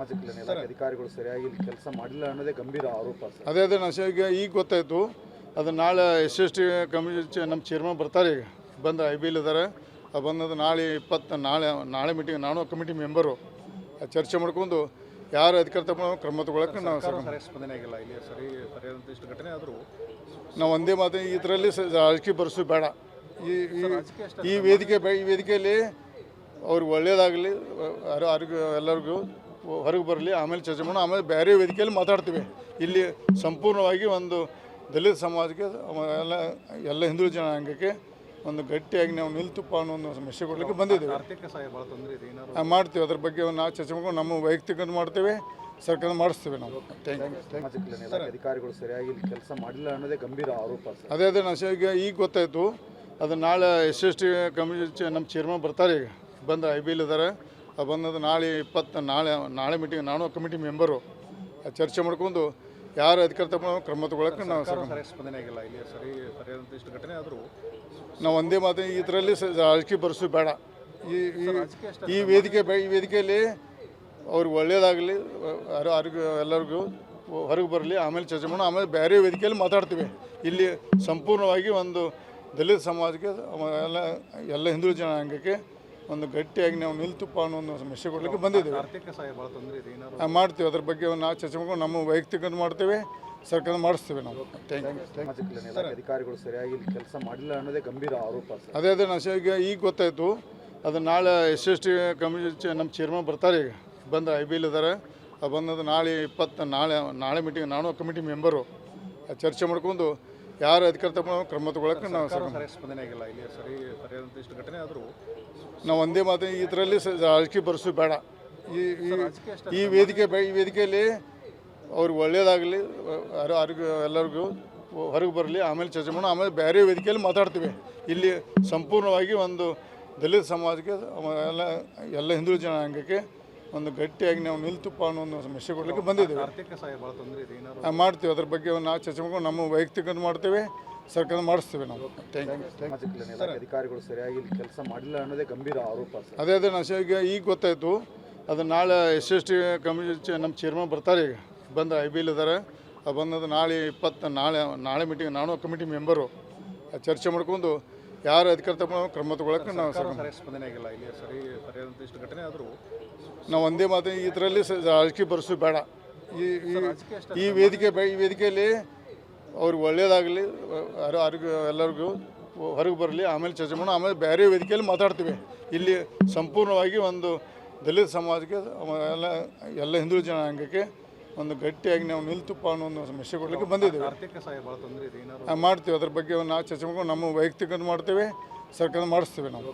ಅಧಿಕಾರಿಗಳು ಸರಿಯಾಗಿ ಕೆಲಸ ಮಾಡಿಲ್ಲ ಅನ್ನೋದೇ ಗಂಭೀರ ಆರೋಪ ಸರ್. ಅದೇ ಈಗ ಗೊತ್ತಾಯಿತು. ಅದು ನಾಳೆ SST ಕಮಿಟಿ ನಮ್ಮ ಚೇರ್ಮನ್ ಬರ್ತಾರೆ. ಈಗ ಬಂದು IBL ಇದ್ದಾರೆ. ಬಂದದ್ದು ನಾಳೆ 20 ನಾಳೆ ಮೀಟಿಂಗ್. ನಾನು ಕಮಿಟಿ ಮೆಂಬರು ಚರ್ಚೆ ಮಾಡ್ಕೊಂಡು ಯಾರು ಅಧಿಕಾರ ತಗೊಂಡು ಕ್ರಮ ತಗೊಳಕ್ಕೆ ನಾವು ಸ್ಪಂದನೆ ಆಗಿಲ್ಲ. ಇಲ್ಲಿ ಸರಿಯಾದಂಥ ಇಷ್ಟು ಘಟನೆ ಆದರೂ ನಾವು ಒಂದೇ ಮಾತು, ಇದರಲ್ಲಿ ರಾಜಕೀಯ ಬರೆಸು ಬೇಡ. ಈ ವೇದಿಕೆಯಲ್ಲಿ ಅವ್ರಿಗೆ ಒಳ್ಳೇದಾಗಲಿ, ಎಲ್ಲರಿಗೂ ಹೊರಗೆ ಬರಲಿ, ಆಮೇಲೆ ಚರ್ಚೆ ಮಾಡೋಣ. ಆಮೇಲೆ ಬೇರೆ ವೇದಿಕೆಯಲ್ಲಿ ಮಾತಾಡ್ತೀವಿ. ಇಲ್ಲಿ ಸಂಪೂರ್ಣವಾಗಿ ಒಂದು ದಲಿತ ಸಮಾಜಕ್ಕೆ ಎಲ್ಲ ಹಿಂದೂ ಜನಾಂಗಕ್ಕೆ ಒಂದು ಗಟ್ಟಿಯಾಗಿ ನಾವು ನಿಲ್ತುಪ್ಪ ಅನ್ನೋ ಒಂದು ಮೆಸೇಜ್ ಕೊಡಲಿಕ್ಕೆ ಬಂದಿದ್ದೀವಿ. ಮಾಡ್ತೀವಿ. ಅದ್ರ ಬಗ್ಗೆ ನಾವು ಚರ್ಚೆ ಮಾಡ್ಕೊಂಡು ನಮ್ಮ ವೈಯಕ್ತಿಕ ಮಾಡ್ತೇವೆ, ಸರ್ಕಾರ ಮಾಡಿಸ್ತೀವಿ ನಾವು. ಅಧಿಕಾರಿಗಳು ಸರಿಯಾಗಿ ಕೆಲಸ ಮಾಡಿಲ್ಲ ಅನ್ನೋದೇ ಗಂಭೀರ ಆರೋಪ ಸರ್. ಅದೇ ಈಗ ಗೊತ್ತಾಯಿತು. ಅದು ನಾಳೆ SST ಕಮಿಟಿ ನಮ್ಮ ಚೇರ್ಮನ್ ಬರ್ತಾರೆ. ಈಗ ಬಂದು IBL ಇದ್ದಾರೆ. ಬಂದದ್ದು ನಾಳೆ 20 ನಾಳೆ ಮೀಟಿಂಗ್. ನಾನು ಕಮಿಟಿ ಮೆಂಬರು ಚರ್ಚೆ ಮಾಡ್ಕೊಂಡು ಯಾರು ಅಧಿಕಾರ ತಗೊಂಡು ಕ್ರಮ ತಗೊಳಕ್ಕೆ ನಾವು ಸ್ಪಂದನೆ ಆಗಿಲ್ಲ. ಇಲ್ಲಿ ಸರಿಯಾದಂಥ ಇಷ್ಟು ಘಟನೆ ಆದರೂ ನಾವು ಒಂದೇ ಮಾತು, ಇದರಲ್ಲಿ ರಾಜಕೀಯ ಬರೆಸು ಬೇಡ. ಈ ವೇದಿಕೆಯಲ್ಲಿ ಅವ್ರಿಗೆ ಒಳ್ಳೇದಾಗಲಿ, ಎಲ್ಲರಿಗೂ ಹೊರಗೆ ಬರಲಿ, ಆಮೇಲೆ ಚರ್ಚೆ ಮಾಡೋಣ. ಆಮೇಲೆ ಬೇರೆ ವೇದಿಕೆಯಲ್ಲಿ ಮಾತಾಡ್ತೀವಿ. ಇಲ್ಲಿ ಸಂಪೂರ್ಣವಾಗಿ ಒಂದು ದಲಿತ ಸಮಾಜಕ್ಕೆ ಎಲ್ಲ ಹಿಂದೂ ಜನಾಂಗಕ್ಕೆ ಒಂದು ಗಟ್ಟಿಯಾಗಿ ನಾವು ನಿಲ್ತುಪ್ಪ ಅನ್ನೋ ಒಂದು ಮೆಸೇಜ್ ಕೊಡಲಿಕ್ಕೆ ಬಂದಿದ್ದೀವಿ. ಮಾಡ್ತೀವಿ. ಅದ್ರ ಬಗ್ಗೆ ನಾವು ಚರ್ಚೆ ಮಾಡ್ಕೊಂಡು ನಮ್ಮ ವೈಯಕ್ತಿಕ ಮಾಡ್ತೇವೆ, ಸರ್ಕಾರ ಮಾಡಿಸ್ತೀವಿ ನಾವು. ಅಧಿಕಾರಿಗಳು ಸರಿಯಾಗಿ ಕೆಲಸ ಮಾಡಿಲ್ಲ ಅನ್ನೋದೇ ಗಂಭೀರ ಆರೋಪ ಸರ್. ಅದೇ ಈಗ ಗೊತ್ತಾಯಿತು. ಅದು ನಾಳೆ SST ಕಮಿಟಿ ನಮ್ಮ ಚೇರ್ಮನ್ ಬರ್ತಾರೆ. ಈಗ ಬಂದು IBL ಇದ್ದಾರೆ. ಬಂದದ್ದು ನಾಳೆ 20 ನಾಳೆ ಮೀಟಿಂಗ್. ನಾನು ಕಮಿಟಿ ಮೆಂಬರು ಚರ್ಚೆ ಮಾಡ್ಕೊಂಡು ಯಾರು ಅಧಿಕಾರ ತಗೊಂಡು ಕ್ರಮ ತಗೊಳಕ್ಕೆ ನಾವು ಸ್ಪಂದನೆ ಆಗಿಲ್ಲ. ಇಲ್ಲಿ ಸರಿಯಾದಂಥ ಇಷ್ಟು ಘಟನೆ ಆದರೂ ನಾವು ಒಂದೇ ಮಾತು, ಇದರಲ್ಲಿ ರಾಜಕೀಯ ಬರೆಸು ಬೇಡ. ಈ ವೇದಿಕೆಯಲ್ಲಿ ಅವ್ರಿಗೆ ಒಳ್ಳೇದಾಗಲಿ, ಎಲ್ಲರಿಗೂ ಹೊರಗೆ ಬರಲಿ, ಆಮೇಲೆ ಚರ್ಚೆ ಮಾಡೋಣ. ಆಮೇಲೆ ಬೇರೆ ವೇದಿಕೆಯಲ್ಲಿ ಮಾತಾಡ್ತೀವಿ. ಇಲ್ಲಿ ಸಂಪೂರ್ಣವಾಗಿ ಒಂದು ದಲಿತ ಸಮಾಜಕ್ಕೆ ಎಲ್ಲ ಹಿಂದೂ ಜನಾಂಗಕ್ಕೆ ಒಂದು ಗಟ್ಟಿಯಾಗಿ ನಾವು ನಿಲ್ತುಪ್ಪ ಅನ್ನೋ ಒಂದು ಮೆಸೇಜ್ ಕೊಡಲಿಕ್ಕೆ ಬಂದಿದ್ದೀವಿ. ಮಾಡ್ತೀವಿ. ಅದ್ರ ಬಗ್ಗೆ ನಾವು ಚರ್ಚೆ ಮಾಡ್ಕೊಂಡು ನಮ್ಮ ವೈಯಕ್ತಿಕ ಮಾಡ್ತೇವೆ, ಸರ್ಕಾರ ಮಾಡಿಸ್ತೀವಿ ನಾವು. ಅಧಿಕಾರಿಗಳು ಸರಿಯಾಗಿ ಕೆಲಸ ಮಾಡಿಲ್ಲ ಅನ್ನೋದೇ ಗಂಭೀರ ಆರೋಪ ಸರ್. ಅದೇ ಈಗ ಗೊತ್ತಾಯಿತು. ಅದು ನಾಳೆ SST ಕಮಿಟಿ ನಮ್ಮ ಚೇರ್ಮನ್ ಬರ್ತಾರೆ. ಈಗ ಬಂದು IBL ಇದ್ದಾರೆ. ಬಂದದ್ದು ನಾಳೆ 20 ನಾಳೆ ಮೀಟಿಂಗ್. ನಾನು ಕಮಿಟಿ ಮೆಂಬರು ಚರ್ಚೆ ಮಾಡ್ಕೊಂಡು ಯಾರು ಅಧಿಕಾರ ತಗೊಂಡು ಕ್ರಮ ತಗೊಳಕ್ಕೆ ನಾವು ಸ್ಪಂದನೆ ಆಗಿಲ್ಲ. ಇಲ್ಲಿ ಸರಿಯಾದಂಥ ಇಷ್ಟು ಘಟನೆ ಆದರೂ ನಾವು ಒಂದೇ ಮಾತು, ಇದರಲ್ಲಿ ರಾಜಕೀಯ ಬರೆಸು ಬೇಡ. ಈ ವೇದಿಕೆಯಲ್ಲಿ ಅವ್ರಿಗೆ ಒಳ್ಳೇದಾಗಲಿ, ಎಲ್ಲರಿಗೂ ಹೊರಗೆ ಬರಲಿ, ಆಮೇಲೆ ಚರ್ಚೆ ಮಾಡೋಣ. ಆಮೇಲೆ ಬೇರೆ ವೇದಿಕೆಯಲ್ಲಿ ಮಾತಾಡ್ತೀವಿ. ಇಲ್ಲಿ ಸಂಪೂರ್ಣವಾಗಿ ಒಂದು ದಲಿತ ಸಮಾಜಕ್ಕೆ ಎಲ್ಲ ಹಿಂದೂ ಜನಾಂಗಕ್ಕೆ ಒಂದು ಗಟ್ಟಿಯಾಗಿ ನಾವು ನಿಲ್ತುಪ್ಪ ಅನ್ನೋ ಒಂದು ಮೆಸೇಜ್ ಕೊಡಲಿಕ್ಕೆ ಬಂದಿದ್ದೀವಿ. ಮಾಡ್ತೀವಿ. ಅದ್ರ ಬಗ್ಗೆ ನಾವು ಚರ್ಚೆ ಮಾಡ್ಕೊಂಡು ನಮ್ಮ ವೈಯಕ್ತಿಕ ಮಾಡ್ತೇವೆ, ಸರ್ಕಾರ ಮಾಡಿಸ್ತೀವಿ ನಾವು.